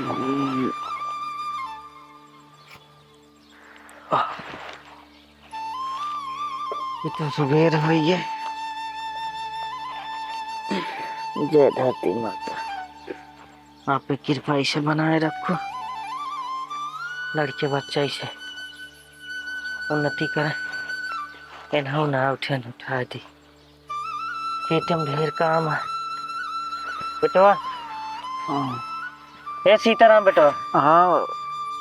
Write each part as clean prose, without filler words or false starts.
हम्म, ये तो सुबेर हुई है। जय धरती माता, आप पे कृपा इसे बनाए रखो। लड़के बच्चा इसे उन्नति करे, इन्हों ना उठे न उठा दी। खेतम ढेर काम है बेटवा। हाँ ए सीताराम बेटवा, हाँ।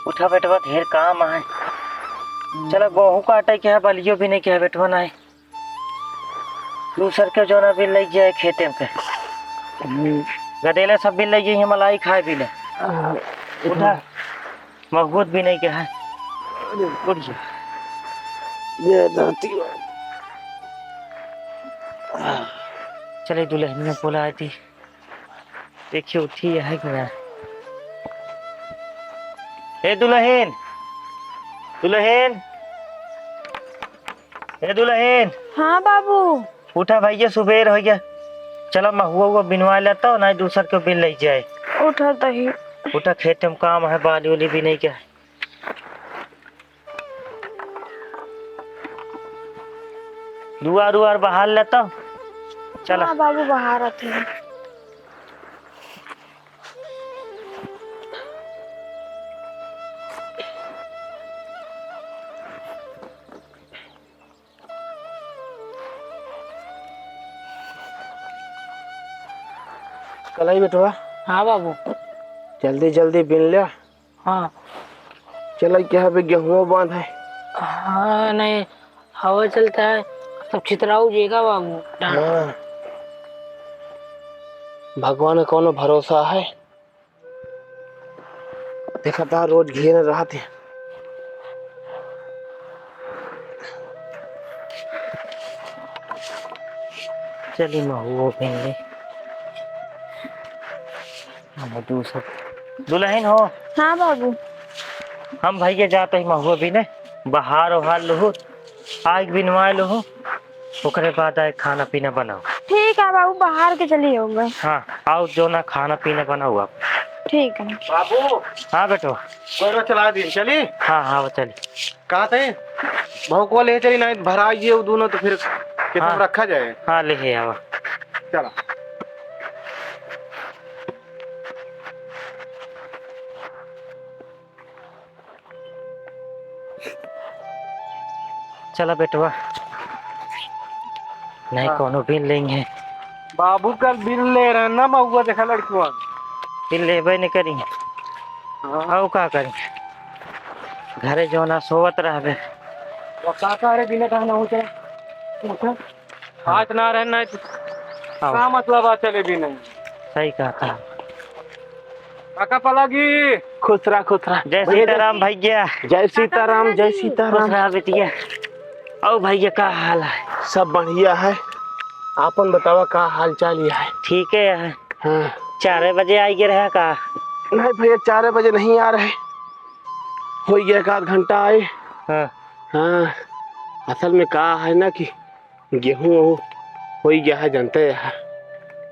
उठा बेटवा, ढेर काम है। चलो गेहूं काटे के है, बलियो भी नहीं के है बेटवा। नहीं दूसर के जो ना भी लग जाए खेते में, गदेले सब भी लग जाइए, मलाई खाए भी ले। उठा, मजबूत भी नहीं के है। उठ जा। जय धरती। चले दुल्हन ने बोला थी, देखिए उठी है कि ना। ए दुल्हन, दुल्हन, ए दुल्हन। हाँ बाबू। उठा भैया, सुबेर हो गया। चलो महुआ हुआ बिनवा लेता हूँ, ना दूसर के बिन लग जाए। उठा तही। उठा, खेत में काम है, बाली वाली भी नहीं क्या है। दुआर उआर बहार लेता हूँ। चला। हाँ बाबू बाहर आते हैं। कलाई बेटवा, हाँ बाबू। जल्दी जल्दी बिन लिया। हाँ चल क्या है, गेहूं बांध है। हाँ नहीं, हवा चलता है सब छितराऊ जेगा बाबू। हाँ, भगवान का कौनो भरोसा है। देखा था रोज घेर रहा थे। चली महुआ बिन ले। हम दूसर दुल्हन हो। हाँ बाबू। हम भैया जाते ही महुआ बिने, बहार उहार लो, आग बिनवा लो, ओकरे बाद आए खाना पीना बनाओ। ठीक है बाबू, बाहर के चलिए होगा। हाँ आओ, जो ना खाना पीना बनाओ आप। ठीक है बाबू, हाँ बेटो। कोई चला दी चली। हाँ हाँ वो चली। कहा थे भाव को ले चली, नहीं भरा ये दोनों तो फिर कितना हाँ, रखा जाए। हाँ ले आओ। चला। चला बेटवा, नहीं हाँ। कोनो बिन लेंगे। बाबू कल बिल ले रहे हैं ना, महुआ देखा लड़कियों। बिन लेबे नहीं करेंगे। आओ का करें, घरे जो ना सोवत रहबे। काका रे बिना कहना हो जाए। हाथ ना रहना आओ, का मतलब आ चले भी नहीं। सही कहा था। काका पलागी, खुश रहा खुश रहा। जय सीताराम भैया। जय सीताराम, जय खुश सीताराम। रहा बेटिया। आओ भैया, का हाल है? सब बढ़िया है, आपन बतावा का हाल चाल है। ठीक है। हाँ। 4 बजे आई गए रहे का? नहीं भैया, 4 बजे नहीं आ रहे, हो गया 1 आध घंटा आए। हाँ हाँ, असल में का है ना कि गेहूं हो गया है, जानते हैं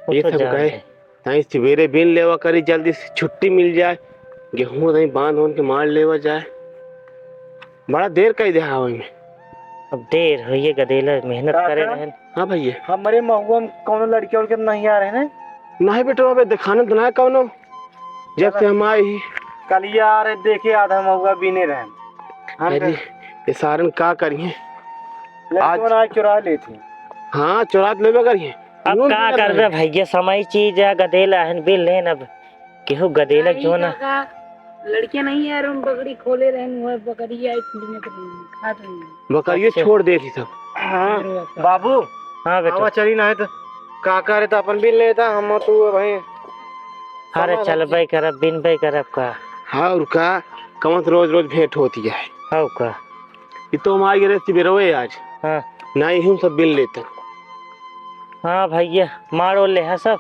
ये तो सब जान कहे। दे। नहीं सवेरे बिन लेवा करी, जल्दी से छुट्टी मिल जाए, गेहूं नहीं बांध होन के मार लेवा जाए। बड़ा देर कर दे हवा में। अब देर हुई है, गदेला मेहनत करे रहे। हाँ भैया। हमारे महुआ में कौन लड़के उड़के नहीं आ रहे हैं? नहीं बेटा, अबे दिखाने तो ना कौनो, जब से हम आए ही कल ये आ रहे, देखे आधा महुआ बीने रहे। अरे ये सारन का करिए, आज चुरा लेते। हाँ चुरा लेवे करिए। अब का करबे भैया, समय चीज है, गदेला है बिल लेन। अब केहू गदेला क्यों ना। लड़के नहीं आ रहे, उन बकरी खोले रहे, बकरी आई खा रही। बकरियों छोड़ दे थी सब। हाँ बाबू। हाँ बेटा, चली ना है तो काका रे तो अपन बिन लेता, हम तो भाई। अरे चल भाई करब, बिन भाई करब का। हाँ और का कमत रोज रोज भेंट होती है। हाँ का। ये तो हम आ गए सवेरे आज। हाँ ना ही हम सब बिन लेते। हाँ भैया, मारो ले है सब।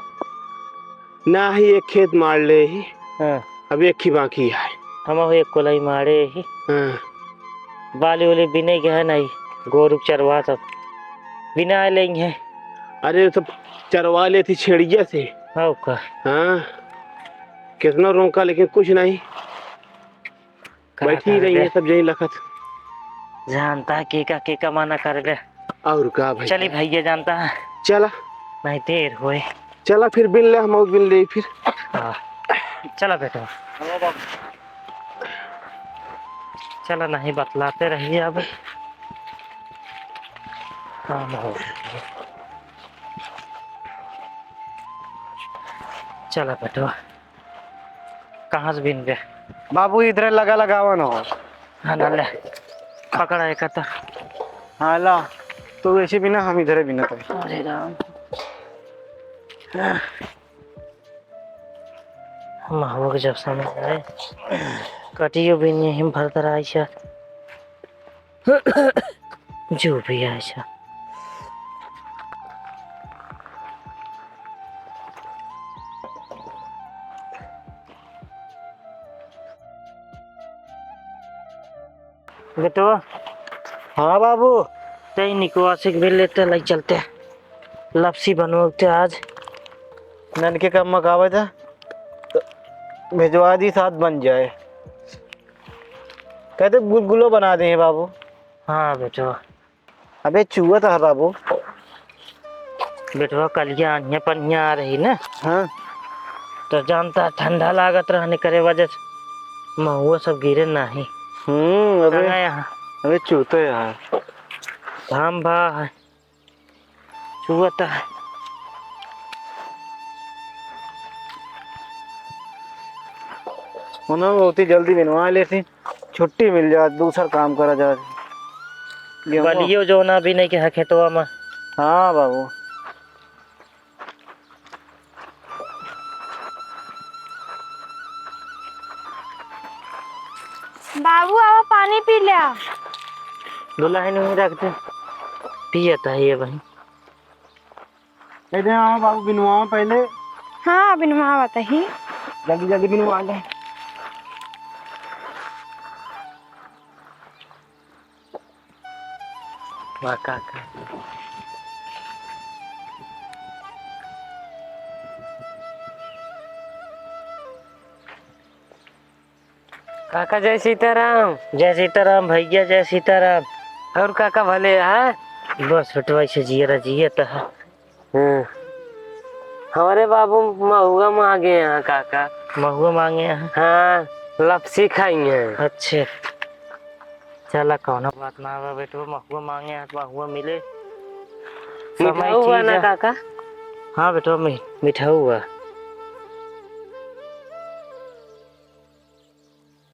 ना ही एक खेत मार ले ही, हाँ अब एक ही बाकी है। हम एक कोलाई मारे ही। हाँ। बाली वाली बिने के है नहीं, गोरु चरवा सब बिना लेंगे। अरे सब चरवा ले थी छेड़िया से। हाँ का। हाँ कितना रोका लेकिन कुछ नहीं, का बैठी ही कर रही बे? है सब यही लखत। जानता है के का माना कर बे। और का भाई, चली भैया जानता है, चला नहीं देर हुए। चला फिर बिन ले, हम और बिन ले फिर। हाँ चला बेटा, चला नहीं बतलाते रहिए अब। काम हो गया। चला बेटा, कहाँ से बिन गए? बाबू इधर लगा लगावा ना हो। हाँ ना ले, पकड़ा एक था। हाँ ला, तो वैसे बिना हम इधर बिना तो। अरे राम, महुआ के जब समझ आए कटियो भी नहीं हिम भरतर आयशा जो भी आयशा। बेटो हाँ बाबू, तई निको से भी लेते लाई चलते लपसी बनवाते आज। नन के कब मकावा था तो भिजवा दी, साथ बन जाए। कहते गुलगुलो बना दे बाबू। हाँ बेटो, अबे चूहा था बाबू। बेटवा कलिया आनिया पनिया आ रही ना, हाँ तो जानता ठंडा लागत रहने करे वजह से महुआ सब गिरे नहीं। अबे कहाँ यहाँ अबे चूतो यार। धाम भा है चुहता है। उन्होंने बहुत ही जल्दी बनवा लेती, छुट्टी मिल जाए, दूसरा काम करा जा। बलियो जो ना भी नहीं के है खेतवा में। हाँ बाबू, बाबू आओ पानी पी लिया। दुल्हन में रख दे, पियता है ये भाई। कहते हाँ बाबू बिनवा पहले, हाँ अभी नुमा बताही। जल्दी जल्दी बिनवा ले। वाह काका, काका जय सीताराम। जय सीताराम भैया, जय सीताराम। और काका भले है? बस बेटवा से जियरा जियता है। हमारे बाबू महुआ मांगे हैं काका। महुआ मांगे हैं? हाँ, लपसी खाएंगे। अच्छे, चला कौन बात ना हुआ बेटवा, महुआ मांगे हैं तो महुआ मिले। मीठा हुआ ना काका? हाँ बेटवा मीठा हुआ।